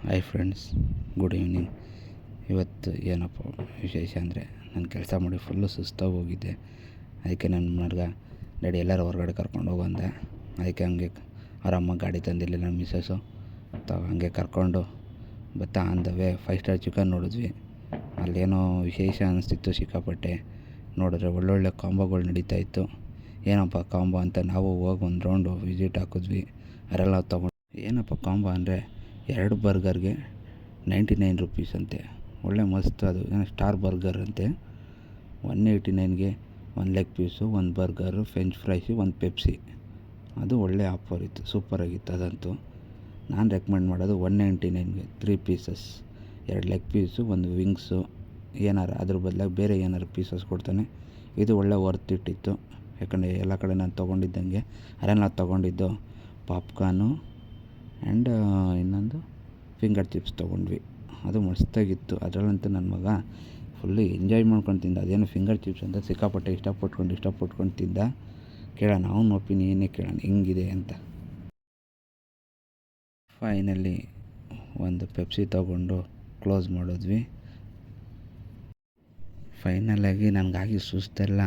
Hi friends, good evening. ಇವತ್ತು ಏನಪ್ಪ ವಿಶೇಷ ಅಂದರೆ, ನಾನು ಕೆಲಸ ಮಾಡಿ ಫುಲ್ಲು ಸುಸ್ತಾಗಿ ಹೋಗಿದ್ದೆ. ಅದಕ್ಕೆ ನನ್ನ ಮಗ ಡ್ಯಾಡಿ ಎಲ್ಲರೂ ಹೊರಗಡೆ ಕರ್ಕೊಂಡು ಹೋಗಂದೆ. ಅದಕ್ಕೆ ಹಂಗೆ ಅವರಮ್ಮ ಗಾಡಿ ತಂದಿರಲಿಲ್ಲ ನಮ್ಮ ಮಿಸ್ಸಸ್ಸು. ಹಂಗೆ ಕರ್ಕೊಂಡು ಬತ್ತಾ on the way 5 star chicken ನೋಡಿದ್ವಿ. ಅಲ್ಲೇನೋ ವಿಶೇಷ ಅನ್ನಿಸ್ತಿತ್ತು ಸಿಕ್ಕಾಪಟ್ಟೆ. ನೋಡಿದ್ರೆ ಒಳ್ಳೊಳ್ಳೆ ಕಾಂಬೋಗಳು ನಡೀತಾಯಿತ್ತು. ಏನಪ್ಪ ಕಾಂಬೋ ಅಂತ ನಾವು ಹೋಗಿ ಒಂದು ರೌಂಡು ವಿಸಿಟ್ ಹಾಕಿದ್ವಿ. ಅದೆಲ್ಲ ತೊಗೊಂಡು ಏನಪ್ಪ ಕಾಂಬೋ ಅಂದರೆ 2 ಬರ್ಗರ್ಗೆ 99 ರುಪೀಸ್ ಅಂತೆ. ಒಳ್ಳೆ ಮಸ್ತ್. ಅದು ಏನೋ ಸ್ಟಾರ್ ಬರ್ಗರ್ ಅಂತೆ. 189ಗೆ 1 leg piece, 1 burger, French fries, 1 Pepsi. ಅದು ಒಳ್ಳೆ ಆಫರ್ ಇತ್ತು, ಸೂಪರಾಗಿತ್ತು ಅದಂತೂ. ನಾನು ರೆಕಮೆಂಡ್ ಮಾಡೋದು 199ಗೆ 3 ಪೀಸಸ್, 2 ಲೆಗ್ ಪೀಸು, 1 ವಿಂಗ್ಸು. ಏನಾರು ಅದ್ರ ಬದಲಾಗಿ ಬೇರೆ ಏನಾರು ಪೀಸಸ್ ಕೊಡ್ತಾನೆ. ಇದು ಒಳ್ಳೆ ವರ್ತ್ ಇಟ್ಟಿತ್ತು. ಯಾಕಂದರೆ ಎಲ್ಲ ಕಡೆ ನಾನು ತೊಗೊಂಡಿದ್ದಂಗೆ ಅದ್ರಲ್ಲಿ ನಾವು ತೊಗೊಂಡಿದ್ದು ಪಾಪ್ಕಾರ್ನು ಆ್ಯಂಡ್ ಇನ್ನೊಂದು ಫಿಂಗರ್ ಚಿಪ್ಸ್ ತೊಗೊಂಡ್ವಿ. ಅದು ಮಸ್ತಾಗಿತ್ತು. ಅದರಲ್ಲಂತೂ ನನ್ನ ಮಗ ಫುಲ್ಲು ಎಂಜಾಯ್ ಮಾಡ್ಕೊಂಡು ತಿಂದ. ಅದೇನು ಫಿಂಗರ್ ಚಿಪ್ಸ್ ಅಂತ ಸಿಕ್ಕಾಪಟ್ಟೆ ಇಷ್ಟಪಟ್ಕೊಂಡು ತಿಂದ. ಕೇಳೋಣ ಅವನ ಒಪಿನಿಯನ್ನೇ ಕೇಳೋಣ ಹೆಂಗಿದೆ ಅಂತ. ಫೈನಲಿ ಒಂದು ಪೆಪ್ಸಿ ತೊಗೊಂಡು ಕ್ಲೋಸ್ ಮಾಡಿದ್ವಿ. ಫೈನಲಾಗಿ ನನಗಾಗಿ ಸುಸ್ತೆಲ್ಲ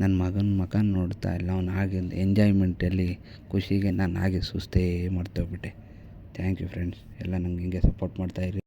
ನನ್ನ ಮಗನ ಮಗ ನೋಡ್ತಾ ಇಲ್ಲ. ಅವ್ನು ಹಾಗೆ ಎಂಜಾಯ್ಮೆಂಟಲ್ಲಿ ಖುಷಿಗೆ ನಾನು ಹಾಗೆ ಸುಸ್ತೇ ಮಾಡ್ತೋಗ್ಬಿಟ್ಟೆ. ಥ್ಯಾಂಕ್ ಯು ಫ್ರೆಂಡ್ಸ್, ಎಲ್ಲ ನಂಗೆ ಹಿಂಗೆ ಸಪೋರ್ಟ್ ಮಾಡ್ತಾಯಿರಿ.